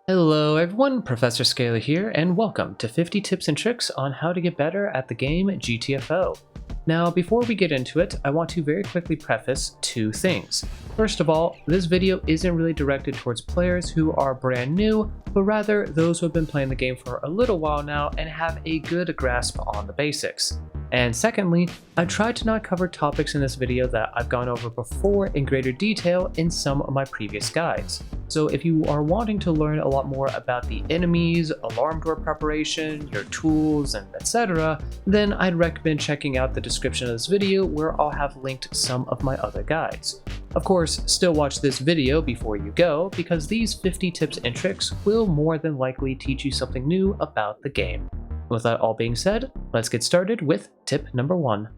Hello everyone, Professor Scaler here, and welcome to 50 tips and tricks on how to get better at the game GTFO. Now, before we get into it, I want to very quickly preface two things. First of all, this video isn't really directed towards players who are brand new, but rather those who have been playing the game for a little while now and have a good grasp on the basics. And secondly, I tried to not cover topics in this video that I've gone over before in greater detail in some of my previous guides. So if you are wanting to learn a lot more about the enemies, alarm door preparation, your tools, and etc., then I'd recommend checking out the description of this video where I'll have linked some of my other guides. Of course, still watch this video before you go, because these 50 tips and tricks will more than likely teach you something new about the game. With that all being said, let's get started with tip number 1.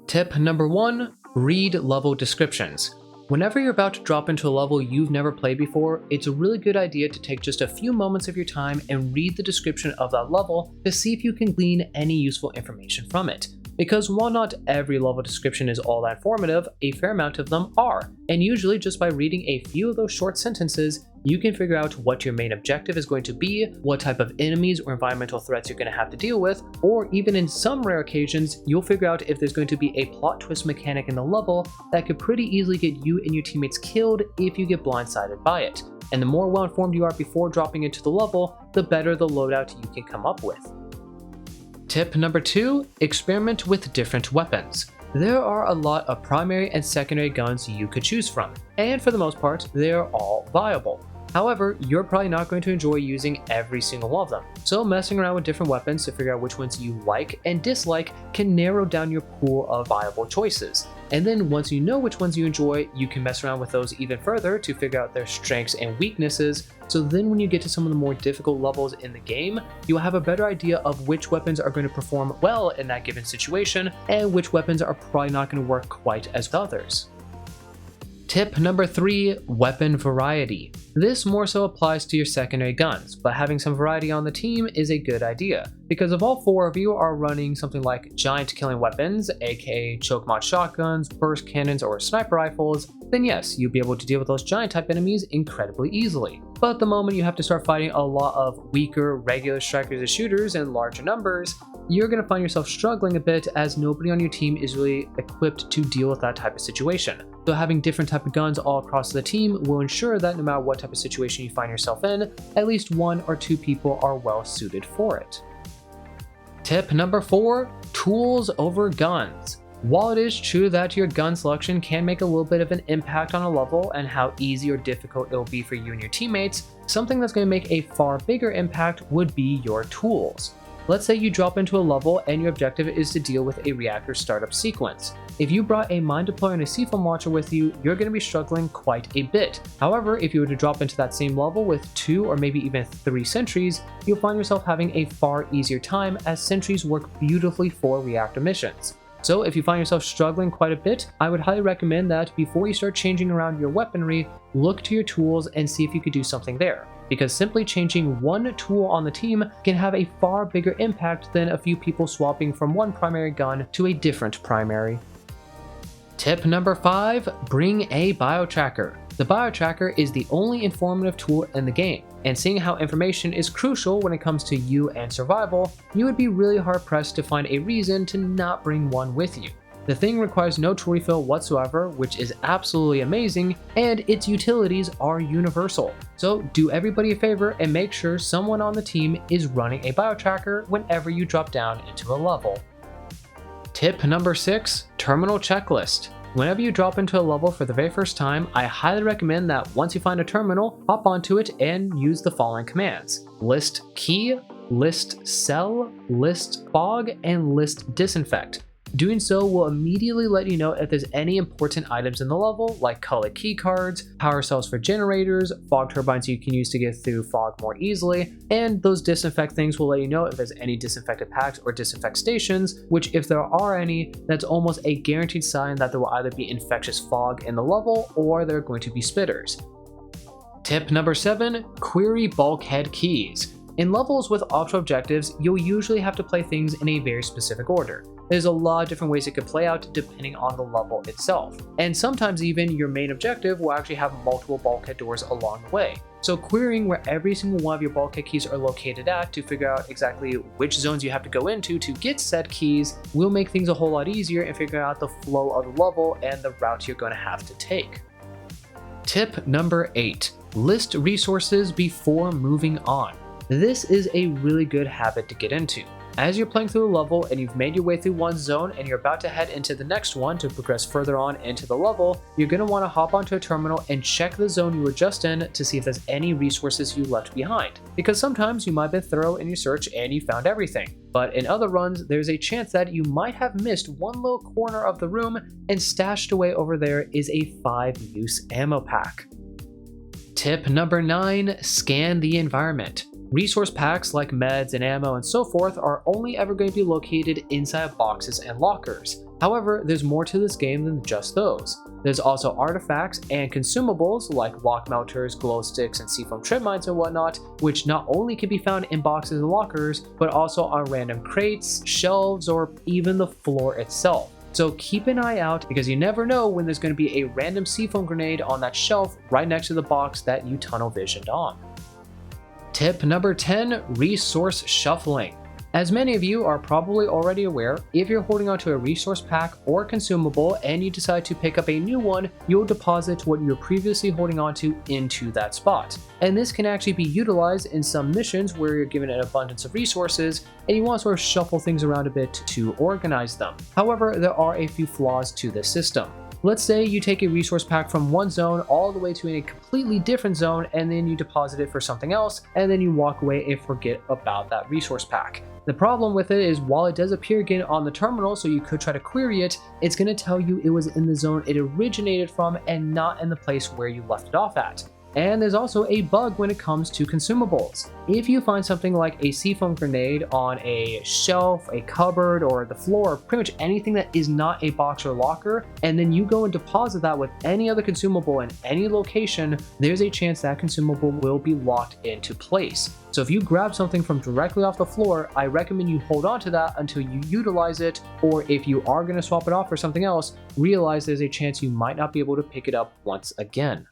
Tip number 1, read level descriptions. Whenever you're about to drop into a level you've never played before, it's a really good idea to take just a few moments of your time and read the description of that level to see if you can glean any useful information from it. Because while not every level description is all that informative, a fair amount of them are, and usually just by reading a few of those short sentences, you can figure out what your main objective is going to be, what type of enemies or environmental threats you're going to have to deal with, or even in some rare occasions, you'll figure out if there's going to be a plot twist mechanic in the level that could pretty easily get you and your teammates killed if you get blindsided by it. And the more well-informed you are before dropping into the level, the better the loadout you can come up with. Tip number 2, experiment with different weapons. There are a lot of primary and secondary guns you could choose from, and for the most part, they're all viable. However, you're probably not going to enjoy using every single one of them, so messing around with different weapons to figure out which ones you like and dislike can narrow down your pool of viable choices. And then once you know which ones you enjoy, you can mess around with those even further to figure out their strengths and weaknesses, so then when you get to some of the more difficult levels in the game, you'll have a better idea of which weapons are going to perform well in that given situation, and which weapons are probably not going to work quite as others. Tip number 3, weapon variety. This more so applies to your secondary guns, but having some variety on the team is a good idea, because if all 4 of you are running something like giant killing weapons, aka choke mod shotguns, burst cannons, or sniper rifles, then yes, you'll be able to deal with those giant type enemies incredibly easily. But the moment you have to start fighting a lot of weaker regular strikers and shooters in larger numbers, you're going to find yourself struggling a bit as nobody on your team is really equipped to deal with that type of situation. So having different type of guns all across the team will ensure that no matter what type of situation you find yourself in, at least 1 or 2 people are well suited for it. Tip number 4, tools over guns. While it is true that your gun selection can make a little bit of an impact on a level and how easy or difficult it will be for you and your teammates, something that's going to make a far bigger impact would be your tools. Let's say you drop into a level and your objective is to deal with a reactor startup sequence. If you brought a mine deployer and a C-foam launcher with you, you're going to be struggling quite a bit. However, if you were to drop into that same level with 2 or maybe even 3 sentries, you'll find yourself having a far easier time as sentries work beautifully for reactor missions. So if you find yourself struggling quite a bit, I would highly recommend that before you start changing around your weaponry, look to your tools and see if you could do something there. Because simply changing one tool on the team can have a far bigger impact than a few people swapping from one primary gun to a different primary. Tip number 5, bring a biotracker. The biotracker is the only informative tool in the game, and seeing how information is crucial when it comes to you and survival, you would be really hard pressed to find a reason to not bring one with you. The thing requires no tool refill whatsoever, which is absolutely amazing, and its utilities are universal. So do everybody a favor and make sure someone on the team is running a biotracker whenever you drop down into a level. Tip number 6, terminal checklist. Whenever you drop into a level for the very first time, I highly recommend that once you find a terminal, hop onto it and use the following commands: list key, list cell, list fog, and list disinfect. Doing so will immediately let you know if there's any important items in the level, like colored key cards, power cells for generators, fog turbines you can use to get through fog more easily, and those disinfect things will let you know if there's any disinfected packs or disinfect stations, which if there are any, that's almost a guaranteed sign that there will either be infectious fog in the level or there are going to be spitters. Tip number 7, query bulkhead keys. In levels with optional objectives, you'll usually have to play things in a very specific order. There's a lot of different ways it could play out depending on the level itself. And sometimes even your main objective will actually have multiple bulkhead doors along the way. So querying where every single one of your bulkhead keys are located at to figure out exactly which zones you have to go into to get said keys will make things a whole lot easier and figure out the flow of the level and the route you're going to have to take. Tip number 8. List resources before moving on. This is a really good habit to get into. As you're playing through a level and you've made your way through one zone and you're about to head into the next one to progress further on into the level, you're going to want to hop onto a terminal and check the zone you were just in to see if there's any resources you left behind. Because sometimes you might have been thorough in your search and you found everything. But in other runs, there's a chance that you might have missed one little corner of the room, and stashed away over there is a 5-use ammo pack. Tip number 9. Scan the environment. Resource packs like meds and ammo and so forth are only ever going to be located inside boxes and lockers. However, there's more to this game than just those. There's also artifacts and consumables like lock melters, glow sticks, and seafoam trip mines and whatnot, which not only can be found in boxes and lockers, but also on random crates, shelves, or even the floor itself. So keep an eye out because you never know when there's going to be a random seafoam grenade on that shelf right next to the box that you tunnel visioned on. Tip number 10. Resource shuffling. As many of you are probably already aware, if you're holding onto a resource pack or consumable and you decide to pick up a new one, you'll deposit what you were previously holding onto into that spot. And this can actually be utilized in some missions where you're given an abundance of resources and you want to sort of shuffle things around a bit to organize them. However, there are a few flaws to this system. Let's say you take a resource pack from one zone all the way to a completely different zone and then you deposit it for something else and then you walk away and forget about that resource pack. The problem with it is while it does appear again on the terminal, so you could try to query it, it's going to tell you it was in the zone it originated from and not in the place where you left it off at. And there's also a bug when it comes to consumables. If you find something like a seafoam grenade on a shelf, a cupboard, or the floor, pretty much anything that is not a box or locker, and then you go and deposit that with any other consumable in any location, there's a chance that consumable will be locked into place. So if you grab something from directly off the floor, I recommend you hold on to that until you utilize it, or if you are going to swap it off for something else, realize there's a chance you might not be able to pick it up once again.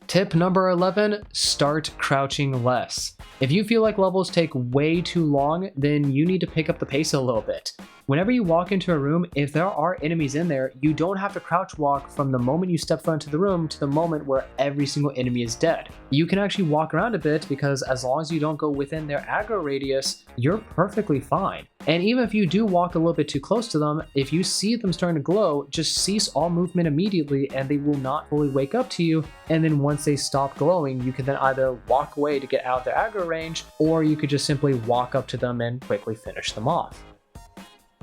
Tip number 11, start crouching less. If you feel like levels take way too long, then you need to pick up the pace a little bit. Whenever you walk into a room, if there are enemies in there, you don't have to crouch walk from the moment you step foot into the room to the moment where every single enemy is dead. You can actually walk around a bit because as long as you don't go within their aggro radius, you're perfectly fine. And even if you do walk a little bit too close to them, if you see them starting to glow, just cease all movement immediately and they will not fully wake up to you. And then once they stop glowing, you can then either walk away to get out of their aggro range, or you could just simply walk up to them and quickly finish them off.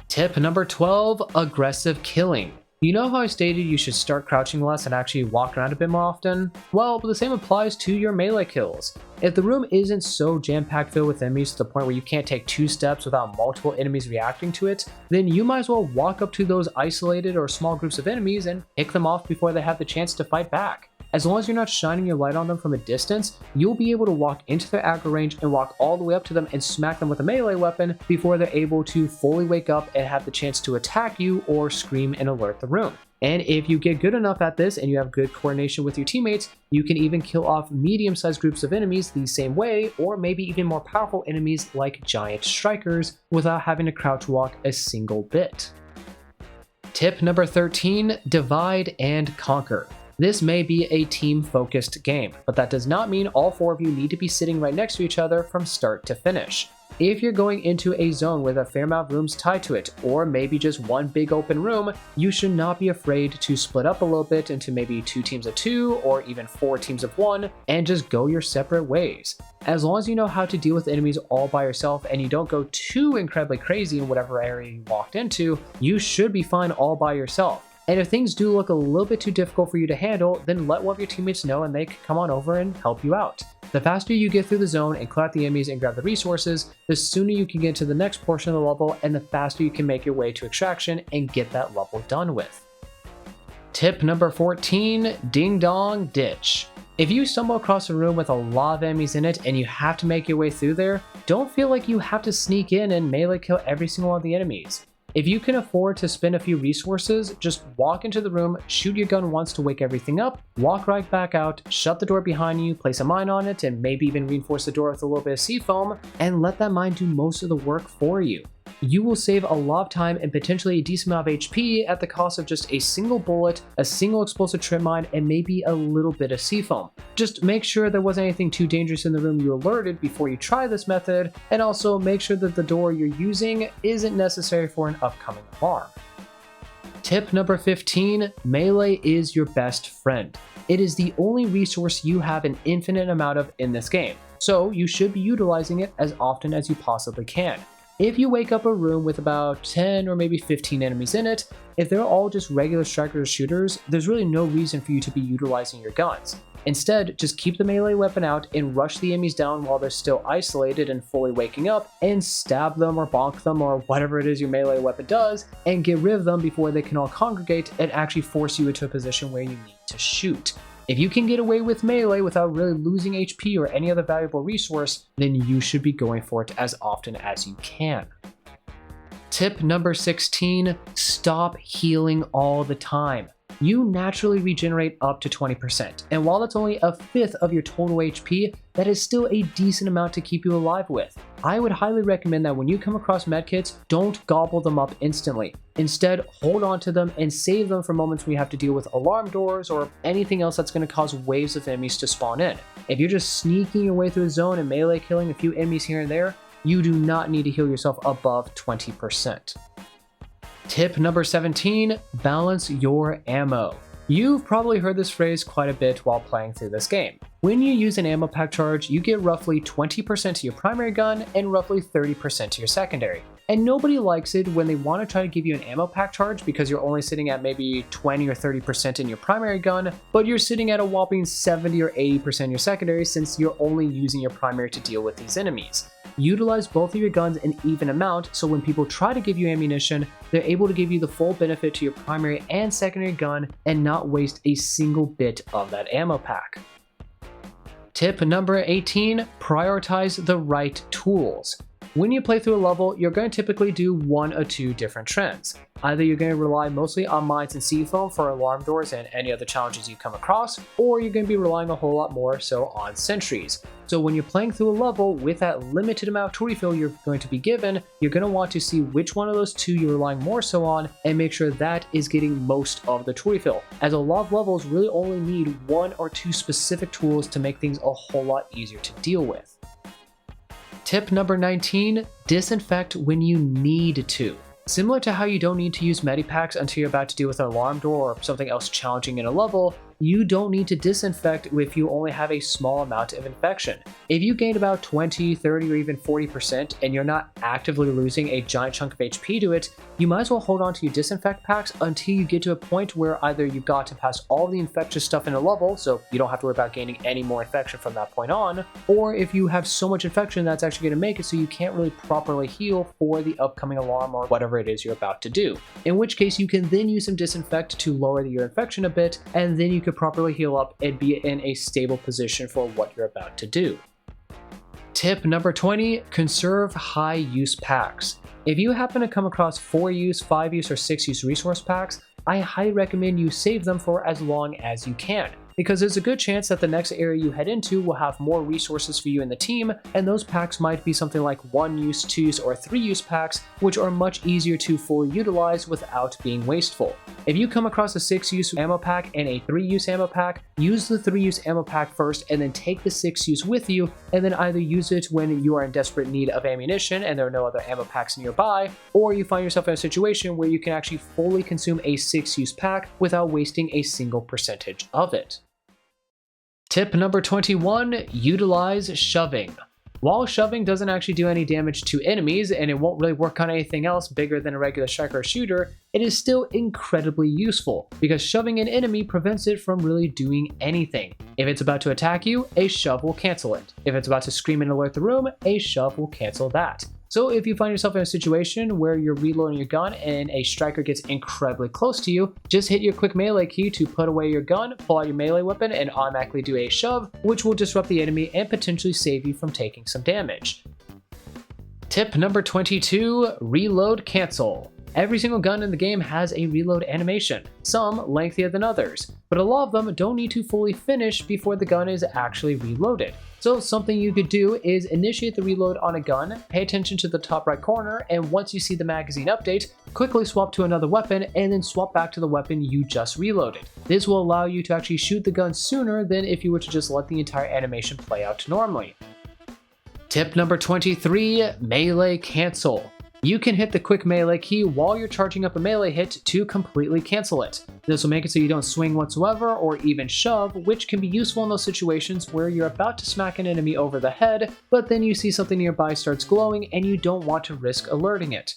Tip number 12, aggressive killing. You know how I stated you should start crouching less and actually walk around a bit more often? Well, the same applies to your melee kills. If the room isn't so jam-packed filled with enemies to the point where you can't take 2 steps without multiple enemies reacting to it, then you might as well walk up to those isolated or small groups of enemies and pick them off before they have the chance to fight back. As long as you're not shining your light on them from a distance, you'll be able to walk into their aggro range and walk all the way up to them and smack them with a melee weapon before they're able to fully wake up and have the chance to attack you or scream and alert the room. And if you get good enough at this and you have good coordination with your teammates, you can even kill off medium-sized groups of enemies the same way, or maybe even more powerful enemies like giant strikers without having to crouch walk a single bit. Tip number 13, divide and conquer. This may be a team-focused game, but that does not mean all 4 of you need to be sitting right next to each other from start to finish. If you're going into a zone with a fair amount of rooms tied to it, or maybe just one big open room, you should not be afraid to split up a little bit into maybe 2 teams of 2 or even 4 teams of 1 and just go your separate ways. As long as you know how to deal with enemies all by yourself and you don't go too incredibly crazy in whatever area you walked into, you should be fine all by yourself. And if things do look a little bit too difficult for you to handle, then let one of your teammates know and they can come on over and help you out. The faster you get through the zone and clear out the enemies and grab the resources, the sooner you can get to the next portion of the level and the faster you can make your way to extraction and get that level done with. Tip number 14, Ding Dong Ditch. If you stumble across a room with a lot of enemies in it and you have to make your way through there, don't feel like you have to sneak in and melee kill every single one of the enemies. If you can afford to spend a few resources, just walk into the room, shoot your gun once to wake everything up, walk right back out, shut the door behind you, place a mine on it, and maybe even reinforce the door with a little bit of seafoam, and let that mine do most of the work for you. You will save a lot of time and potentially a decent amount of HP at the cost of just a single bullet, a single explosive trim mine, and maybe a little bit of seafoam. Just make sure there wasn't anything too dangerous in the room you alerted before you try this method, and also make sure that the door you're using isn't necessary for an upcoming alarm. Tip number 15, melee is your best friend. It is the only resource you have an infinite amount of in this game, so you should be utilizing it as often as you possibly can. If you wake up a room with about 10 or maybe 15 enemies in it, if they're all just regular strikers or shooters, there's really no reason for you to be utilizing your guns. Instead, just keep the melee weapon out and rush the enemies down while they're still isolated and fully waking up, and stab them or bonk them or whatever it is your melee weapon does, and get rid of them before they can all congregate and actually force you into a position where you need to shoot. If you can get away with melee without really losing HP or any other valuable resource, then you should be going for it as often as you can. Tip number 16, stop healing all the time. You naturally regenerate up to 20%, and while that's only a fifth of your total HP, that is still a decent amount to keep you alive with. I would highly recommend that when you come across medkits, don't gobble them up instantly. Instead, hold on to them and save them for moments when you have to deal with alarm doors or anything else that's going to cause waves of enemies to spawn in. If you're just sneaking your way through the zone and melee killing a few enemies here and there, you do not need to heal yourself above 20%. Tip number 17, balance your ammo. You've probably heard this phrase quite a bit while playing through this game. When you use an ammo pack charge, you get roughly 20% to your primary gun and roughly 30% to your secondary. And nobody likes it when they want to try to give you an ammo pack charge because you're only sitting at maybe 20 or 30% in your primary gun, but you're sitting at a whopping 70 or 80% in your secondary since you're only using your primary to deal with these enemies. Utilize both of your guns an even amount so when people try to give you ammunition, they're able to give you the full benefit to your primary and secondary gun and not waste a single bit of that ammo pack. Tip number 18, prioritize the right tools. When you play through a level, you're going to typically do one or two different trends. Either you're going to rely mostly on mines and seafoam for alarm doors and any other challenges you come across, or you're going to be relying a whole lot more so on sentries. So when you're playing through a level with that limited amount of tool refill you're going to be given, you're going to want to see which one of those two you're relying more so on and make sure that is getting most of the tool refill, as a lot of levels really only need one or two specific tools to make things a whole lot easier to deal with. Tip number 19, disinfect when you need to. Similar to how you don't need to use medipacks until you're about to deal with an alarm door or something else challenging in a level, you don't need to disinfect if you only have a small amount of infection. If you gained about 20, 30, or even 40% and you're not actively losing a giant chunk of HP to it, you might as well hold on to your disinfect packs until you get to a point where either you've got to pass all the infectious stuff in a level, so you don't have to worry about gaining any more infection from that point on, or if you have so much infection that's actually going to make it so you can't really properly heal for the upcoming alarm or whatever it is you're about to do. In which case you can then use some disinfect to lower your infection a bit, and then you could properly heal up and be in a stable position for what you're about to do. Tip number 20, conserve high use packs. If you happen to come across 4 use, 5 use, or 6 use resource packs, I highly recommend you save them for as long as you can, because there's a good chance that the next area you head into will have more resources for you and the team, and those packs might be something like 1 use, 2 use, or 3 use packs, which are much easier to fully utilize without being wasteful. If you come across a 6 use ammo pack and a 3 use ammo pack, use the 3 use ammo pack first and then take the 6 use with you, and then either use it when you are in desperate need of ammunition and there are no other ammo packs nearby, or you find yourself in a situation where you can actually fully consume a 6 use pack without wasting a single percentage of it. Tip number 21, utilize shoving. While shoving doesn't actually do any damage to enemies, and it won't really work on anything else bigger than a regular striker or shooter, it is still incredibly useful, because shoving an enemy prevents it from really doing anything. If it's about to attack you, a shove will cancel it. If it's about to scream and alert the room, a shove will cancel that. So if you find yourself in a situation where you're reloading your gun and a striker gets incredibly close to you, just hit your quick melee key to put away your gun, pull out your melee weapon, and automatically do a shove, which will disrupt the enemy and potentially save you from taking some damage. Tip number 22, reload cancel. Every single gun in the game has a reload animation, some lengthier than others, but a lot of them don't need to fully finish before the gun is actually reloaded. So something you could do is initiate the reload on a gun, pay attention to the top right corner, and once you see the magazine update, quickly swap to another weapon and then swap back to the weapon you just reloaded. This will allow you to actually shoot the gun sooner than if you were to just let the entire animation play out normally. Tip number 23, melee cancel. You can hit the quick melee key while you're charging up a melee hit to completely cancel it. This will make it so you don't swing whatsoever or even shove, which can be useful in those situations where you're about to smack an enemy over the head, but then you see something nearby starts glowing and you don't want to risk alerting it.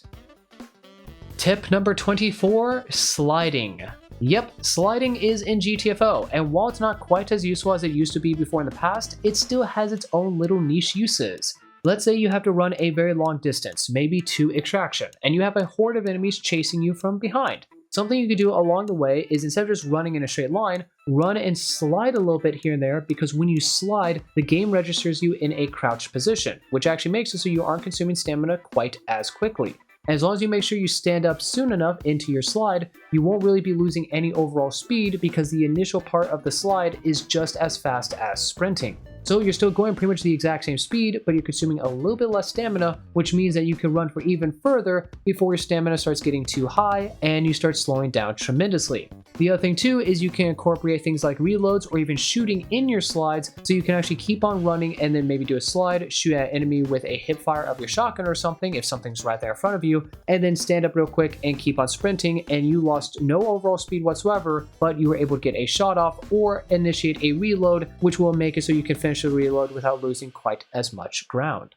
Tip number 24, sliding. Yep, sliding is in GTFO, and while it's not quite as useful as it used to be before in the past, it still has its own little niche uses. Let's say you have to run a very long distance, maybe to extraction, and you have a horde of enemies chasing you from behind. Something you could do along the way is instead of just running in a straight line, run and slide a little bit here and there, because when you slide, the game registers you in a crouched position, which actually makes it so you aren't consuming stamina quite as quickly. As long as you make sure you stand up soon enough into your slide, you won't really be losing any overall speed because the initial part of the slide is just as fast as sprinting. So you're still going pretty much the exact same speed, but you're consuming a little bit less stamina, which means that you can run for even further before your stamina starts getting too high and you start slowing down tremendously. The other thing too is you can incorporate things like reloads or even shooting in your slides, so you can actually keep on running and then maybe do a slide, shoot at an enemy with a hip fire of your shotgun or something if something's right there in front of you, and then stand up real quick and keep on sprinting, and you lost no overall speed whatsoever, but you were able to get a shot off or initiate a reload, which will make it so you can finish the reload without losing quite as much ground.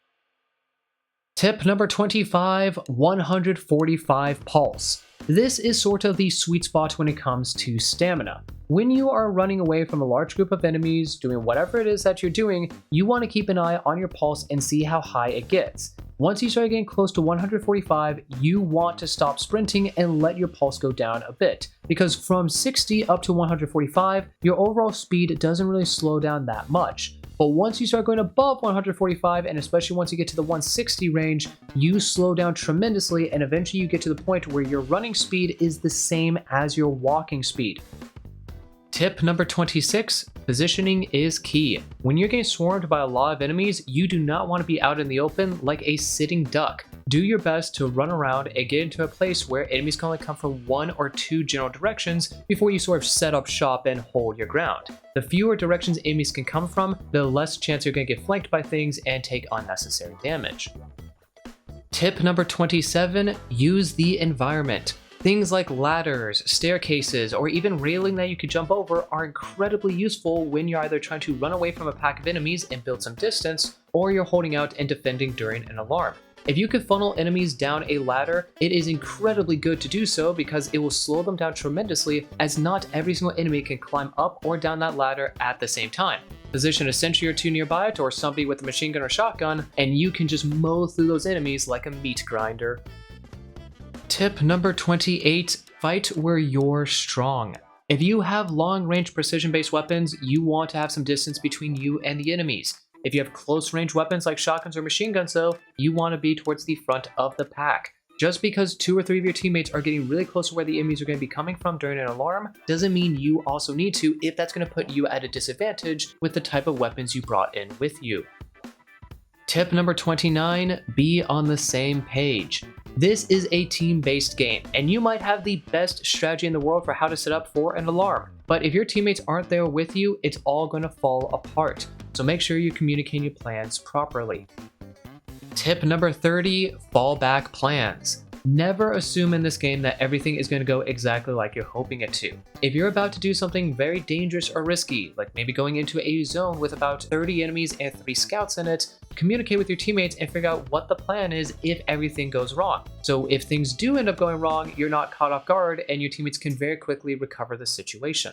Tip number 25, 145 pulse. This is sort of the sweet spot when it comes to stamina. When you are running away from a large group of enemies, doing whatever it is that you're doing, you want to keep an eye on your pulse and see how high it gets. Once you start getting close to 145, you want to stop sprinting and let your pulse go down a bit, because from 60 up to 145, your overall speed doesn't really slow down that much. But once you start going above 145, and especially once you get to the 160 range, you slow down tremendously, and eventually you get to the point where your running speed is the same as your walking speed. Tip number 26, positioning is key. When you're getting swarmed by a lot of enemies, you do not want to be out in the open like a sitting duck. Do your best to run around and get into a place where enemies can only come from one or two general directions before you sort of set up shop and hold your ground. The fewer directions enemies can come from, the less chance you're going to get flanked by things and take unnecessary damage. Tip number 27, use the environment. Things like ladders, staircases, or even railing that you could jump over are incredibly useful when you're either trying to run away from a pack of enemies and build some distance, or you're holding out and defending during an alarm. If you could funnel enemies down a ladder, it is incredibly good to do so because it will slow them down tremendously, as not every single enemy can climb up or down that ladder at the same time. Position a sentry or two nearby it, or somebody with a machine gun or shotgun, and you can just mow through those enemies like a meat grinder. Tip number 28, fight where you're strong. If you have long-range precision-based weapons, you want to have some distance between you and the enemies. If you have close-range weapons like shotguns or machine guns though, you want to be towards the front of the pack. Just because 2 or 3 of your teammates are getting really close to where the enemies are going to be coming from during an alarm, doesn't mean you also need to, if that's going to put you at a disadvantage with the type of weapons you brought in with you. Tip number 29, be on the same page. This is a team-based game, and you might have the best strategy in the world for how to set up for an alarm, but if your teammates aren't there with you, it's all going to fall apart. So make sure you're communicating your plans properly. Tip number 30, fallback plans. Never assume in this game that everything is going to go exactly like you're hoping it to. If you're about to do something very dangerous or risky, like maybe going into a zone with about 30 enemies and 3 scouts in it, communicate with your teammates and figure out what the plan is if everything goes wrong. So if things do end up going wrong, you're not caught off guard and your teammates can very quickly recover the situation.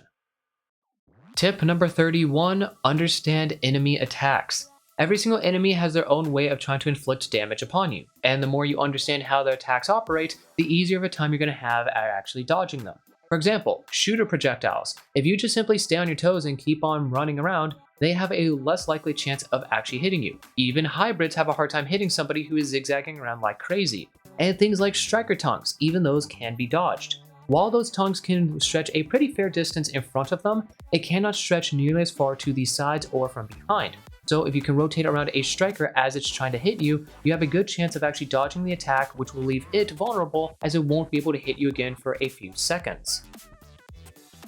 Tip number 31, understand enemy attacks. Every single enemy has their own way of trying to inflict damage upon you, and the more you understand how their attacks operate, the easier of a time you're going to have at actually dodging them. For example, shooter projectiles. If you just simply stay on your toes and keep on running around, they have a less likely chance of actually hitting you. Even hybrids have a hard time hitting somebody who is zigzagging around like crazy. and things like striker tongues, even those can be dodged. While those tongues can stretch a pretty fair distance in front of them, it cannot stretch nearly as far to the sides or from behind. So if you can rotate around a striker as it's trying to hit you, you have a good chance of actually dodging the attack, which will leave it vulnerable as it won't be able to hit you again for a few seconds.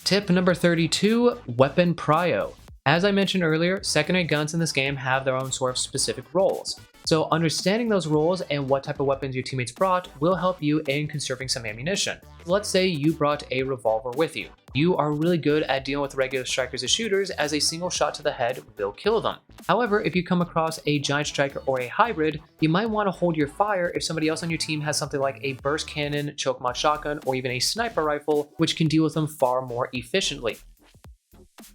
Tip number 32, weapon prio. As I mentioned earlier, secondary guns in this game have their own sort of specific roles. So understanding those roles and what type of weapons your teammates brought will help you in conserving some ammunition. Let's say you brought a revolver with you. You are really good at dealing with regular strikers as shooters, as a single shot to the head will kill them. However, if you come across a giant striker or a hybrid, you might want to hold your fire if somebody else on your team has something like a burst cannon, choke mod shotgun, or even a sniper rifle, which can deal with them far more efficiently.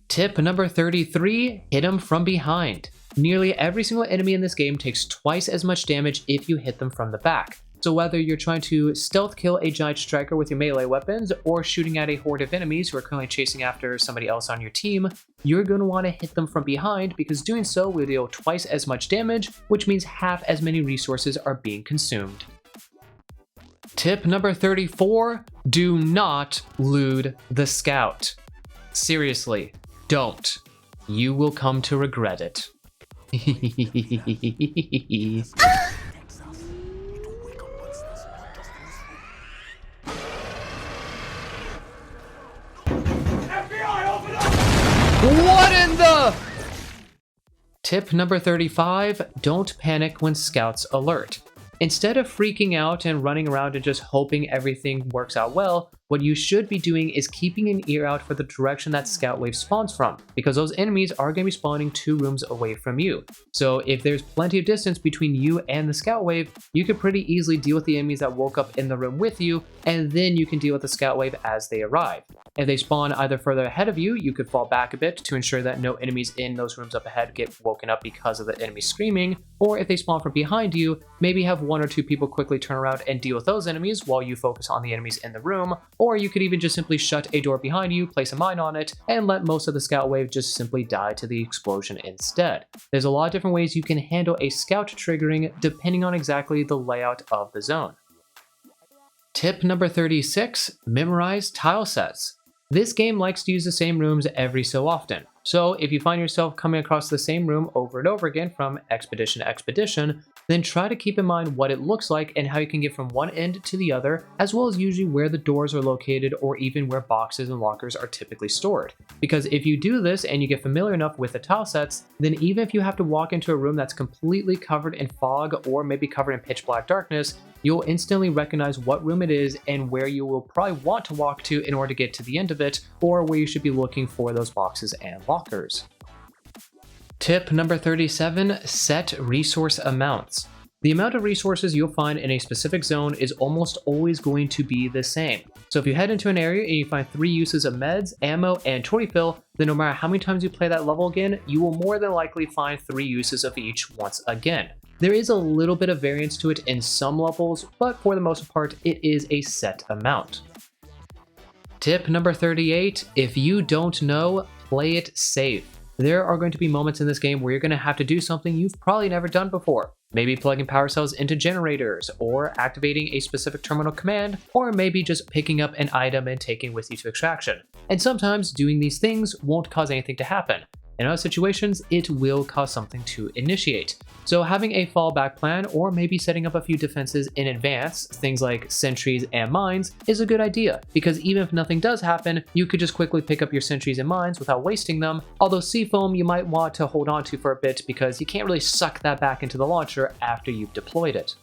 Tip number 33, hit them from behind. Nearly every single enemy in this game takes twice as much damage if you hit them from the back. So whether you're trying to stealth kill a giant striker with your melee weapons or shooting at a horde of enemies who are currently chasing after somebody else on your team, you're going to want to hit them from behind because doing so will deal twice as much damage, which means half as many resources are being consumed. Tip number 34, do not loot the scout. Seriously, don't. You will come to regret it. What in the? Tip number 35, don't panic when scouts alert. Instead of freaking out and running around and just hoping everything works out well, what you should be doing is keeping an ear out for the direction that scout wave spawns from, because those enemies are going to be spawning 2 rooms away from you. So if there's plenty of distance between you and the scout wave, you could pretty easily deal with the enemies that woke up in the room with you, and then you can deal with the scout wave as they arrive. If they spawn either further ahead of you, you could fall back a bit to ensure that no enemies in those rooms up ahead get woken up because of the enemy screaming, or if they spawn from behind you, maybe have 1 or 2 people quickly turn around and deal with those enemies while you focus on the enemies in the room, or you could even just simply shut a door behind you, place a mine on it, and let most of the scout wave just simply die to the explosion instead. There's a lot of different ways you can handle a scout triggering depending on exactly the layout of the zone. Tip number 36, memorize tile sets. This game likes to use the same rooms every so often. So if you find yourself coming across the same room over and over again from expedition to expedition, then try to keep in mind what it looks like and how you can get from one end to the other, as well as usually where the doors are located or even where boxes and lockers are typically stored. Because if you do this and you get familiar enough with the tile sets, then even if you have to walk into a room that's completely covered in fog or maybe covered in pitch black darkness, you'll instantly recognize what room it is and where you will probably want to walk to in order to get to the end of it, or where you should be looking for those boxes and lockers. Tip number 37, set resource amounts. The amount of resources you'll find in a specific zone is almost always going to be the same. So if you head into an area and you find 3 uses of meds, ammo, and 20 fill, then no matter how many times you play that level again, you will more than likely find 3 uses of each once again. There is a little bit of variance to it in some levels, but for the most part, it is a set amount. Tip number 38, if you don't know, play it safe. There are going to be moments in this game where you're going to have to do something you've probably never done before. Maybe plugging power cells into generators, or activating a specific terminal command, or maybe just picking up an item and taking with you to extraction. And sometimes doing these things won't cause anything to happen. In other situations, it will cause something to initiate. So having a fallback plan, or maybe setting up a few defenses in advance, things like sentries and mines, is a good idea, because even if nothing does happen, you could just quickly pick up your sentries and mines without wasting them, although C-foam you might want to hold on to for a bit because you can't really suck that back into the launcher after you've deployed it.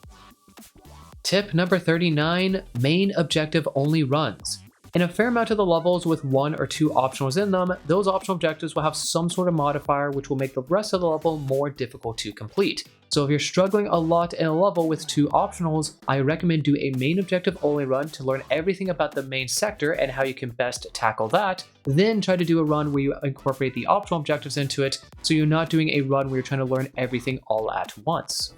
Tip number 39, main objective only runs. In a fair amount of the levels with 1 or 2 optionals in them, those optional objectives will have some sort of modifier which will make the rest of the level more difficult to complete. So if you're struggling a lot in a level with 2 optionals, I recommend do a main objective only run to learn everything about the main sector and how you can best tackle that, then try to do a run where you incorporate the optional objectives into it, so you're not doing a run where you're trying to learn everything all at once.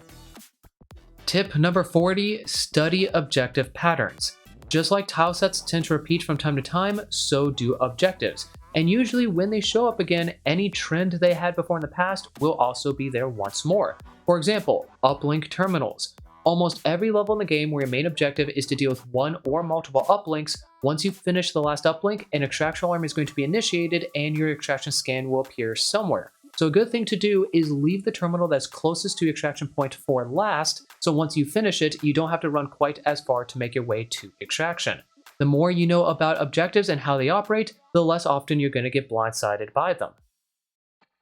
Tip number 40, study objective patterns. Just like tile sets tend to repeat from time to time, so do objectives. And usually when they show up again, any trend they had before in the past will also be there once more. For example, uplink terminals. Almost every level in the game where your main objective is to deal with one or multiple uplinks, once you finish the last uplink, an extraction alarm is going to be initiated and your extraction scan will appear somewhere. So a good thing to do is leave the terminal that's closest to your extraction point for last, so once you finish it, you don't have to run quite as far to make your way to extraction. The more you know about objectives and how they operate, the less often you're going to get blindsided by them.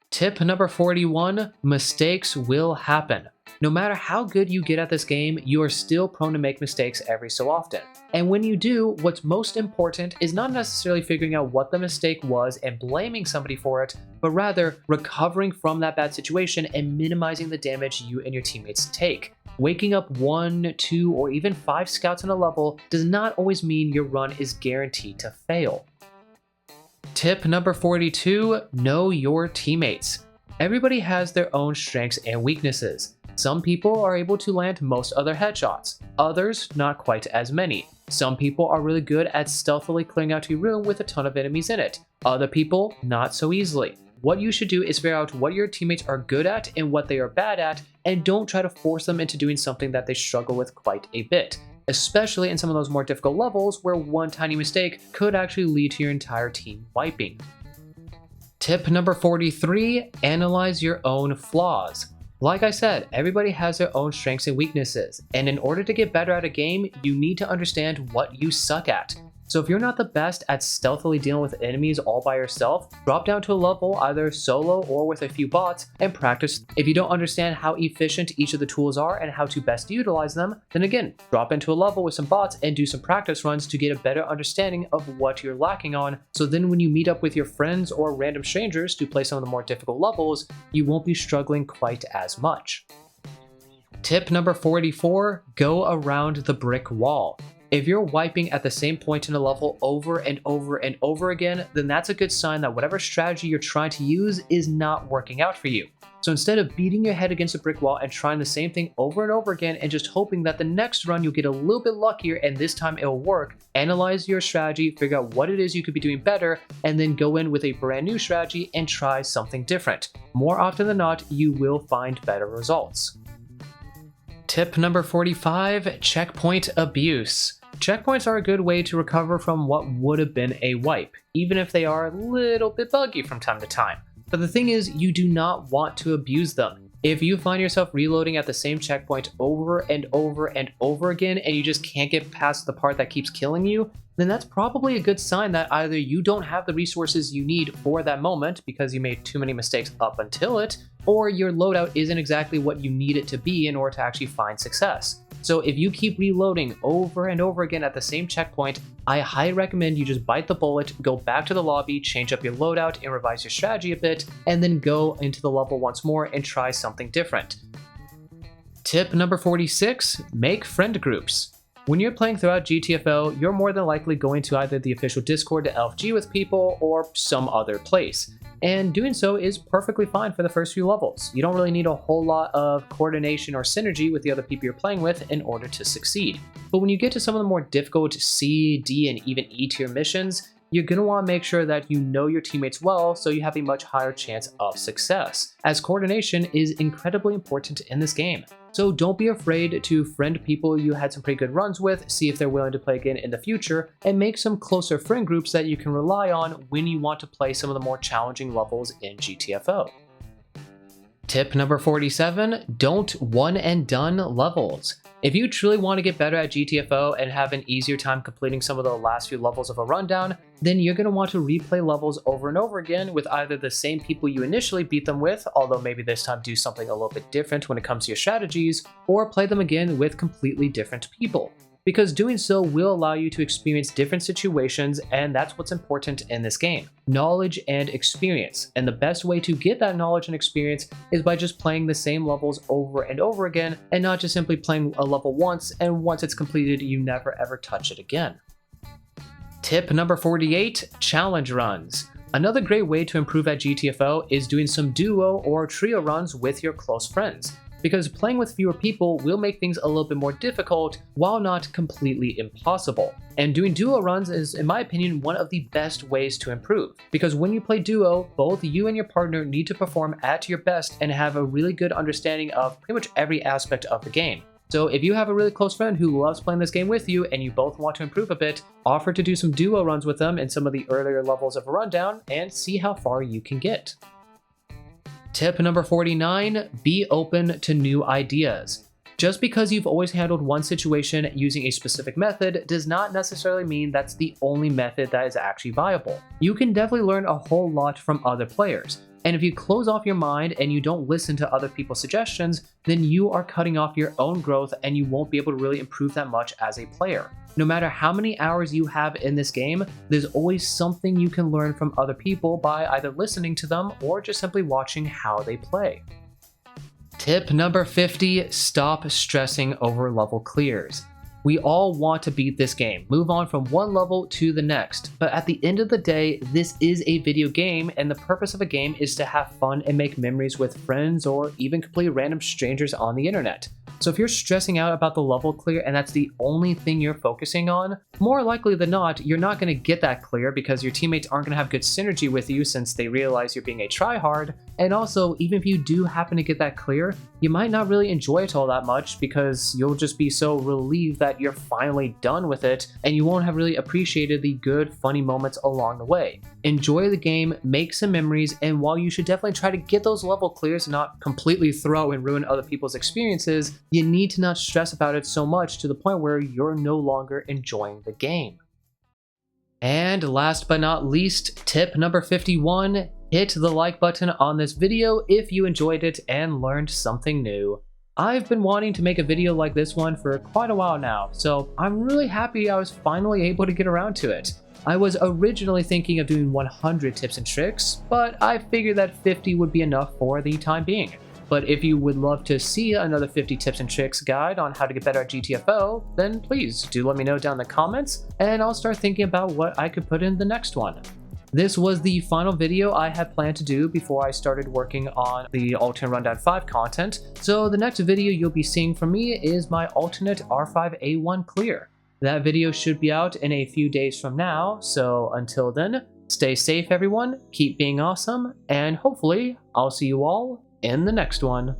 Tip number 41, mistakes will happen. No matter how good you get at this game, you are still prone to make mistakes every so often. And when you do, what's most important is not necessarily figuring out what the mistake was and blaming somebody for it, but rather recovering from that bad situation and minimizing the damage you and your teammates take. Waking up 1, 2, or even 5 scouts in a level does not always mean your run is guaranteed to fail. Tip number 42, know your teammates. Everybody has their own strengths and weaknesses. Some people are able to land most of their headshots, others not quite as many. Some people are really good at stealthily clearing out your room with a ton of enemies in it, other people not so easily. What you should do is figure out what your teammates are good at and what they are bad at, and don't try to force them into doing something that they struggle with quite a bit, especially in some of those more difficult levels where one tiny mistake could actually lead to your entire team wiping. Tip number 43, analyze your own flaws. Like I said, everybody has their own strengths and weaknesses, and in order to get better at a game, you need to understand what you suck at. So if you're not the best at stealthily dealing with enemies all by yourself, drop down to a level either solo or with a few bots and practice. If you don't understand how efficient each of the tools are and how to best utilize them, then again, drop into a level with some bots and do some practice runs to get a better understanding of what you're lacking on, so then when you meet up with your friends or random strangers to play some of the more difficult levels, you won't be struggling quite as much. Tip number 44, go around the brick wall. If you're wiping at the same point in a level over and over and over again, then that's a good sign that whatever strategy you're trying to use is not working out for you. So instead of beating your head against a brick wall and trying the same thing over and over again and just hoping that the next run you'll get a little bit luckier and this time it'll work, analyze your strategy, figure out what it is you could be doing better, and then go in with a brand new strategy and try something different. More often than not, you will find better results. Tip number 45, checkpoint abuse. Checkpoints are a good way to recover from what would have been a wipe, even if they are a little bit buggy from time to time. But the thing is, you do not want to abuse them. If you find yourself reloading at the same checkpoint over and over and over again and you just can't get past the part that keeps killing you, then that's probably a good sign that either you don't have the resources you need for that moment because you made too many mistakes up until it, or your loadout isn't exactly what you need it to be in order to actually find success. So if you keep reloading over and over again at the same checkpoint, I highly recommend you just bite the bullet, go back to the lobby, change up your loadout and revise your strategy a bit, and then go into the level once more and try something different. Tip number 46, make friend groups. When you're playing throughout GTFO, you're more than likely going to either the official Discord to LFG with people or some other place. And doing so is perfectly fine for the first few levels. You don't really need a whole lot of coordination or synergy with the other people you're playing with in order to succeed. But when you get to some of the more difficult C, D, and even E tier missions, you're going to want to make sure that you know your teammates well so you have a much higher chance of success, as coordination is incredibly important in this game. So don't be afraid to friend people you had some pretty good runs with, see if they're willing to play again in the future, and make some closer friend groups that you can rely on when you want to play some of the more challenging levels in GTFO. Tip number 47, don't one and done levels. If you truly want to get better at GTFO and have an easier time completing some of the last few levels of a rundown, then you're going to want to replay levels over and over again with either the same people you initially beat them with, although maybe this time do something a little bit different when it comes to your strategies, or play them again with completely different people. Because doing so will allow you to experience different situations, and that's what's important in this game. Knowledge and experience. And the best way to get that knowledge and experience is by just playing the same levels over and over again, and not just simply playing a level once, and once it's completed, you never ever touch it again. Tip number 48, challenge runs. Another great way to improve at GTFO is doing some duo or trio runs with your close friends, because playing with fewer people will make things a little bit more difficult while not completely impossible. And doing duo runs is, in my opinion, one of the best ways to improve, because when you play duo, both you and your partner need to perform at your best and have a really good understanding of pretty much every aspect of the game. So if you have a really close friend who loves playing this game with you and you both want to improve a bit, offer to do some duo runs with them in some of the earlier levels of a rundown and see how far you can get. Tip number 49, be open to new ideas. Just because you've always handled one situation using a specific method does not necessarily mean that's the only method that is actually viable. You can definitely learn a whole lot from other players. And if you close off your mind and you don't listen to other people's suggestions, then you are cutting off your own growth and you won't be able to really improve that much as a player. No matter how many hours you have in this game, there's always something you can learn from other people by either listening to them or just simply watching how they play. Tip number 50, stop stressing over level clears. We all want to beat this game, move on from one level to the next, but at the end of the day, this is a video game and the purpose of a game is to have fun and make memories with friends or even completely random strangers on the internet. So if you're stressing out about the level clear and that's the only thing you're focusing on, more likely than not, you're not going to get that clear because your teammates aren't going to have good synergy with you since they realize you're being a tryhard. And also, even if you do happen to get that clear, you might not really enjoy it all that much because you'll just be so relieved that you're finally done with it and you won't have really appreciated the good, funny moments along the way. Enjoy the game, make some memories, and while you should definitely try to get those level clears and not completely throw and ruin other people's experiences, you need to not stress about it so much to the point where you're no longer enjoying the game. And last but not least, tip number 51, hit the like button on this video if you enjoyed it and learned something new. I've been wanting to make a video like this one for quite a while now, so I'm really happy I was finally able to get around to it. I was originally thinking of doing 100 tips and tricks, but I figured that 50 would be enough for the time being. But if you would love to see another 50 tips and tricks guide on how to get better at GTFO, then please do let me know down in the comments, and I'll start thinking about what I could put in the next one. This was the final video I had planned to do before I started working on the alternate Rundown 5 content, so the next video you'll be seeing from me is my alternate R5A1 clear. That video should be out in a few days from now, so until then, stay safe everyone, keep being awesome, and hopefully I'll see you all in the next one.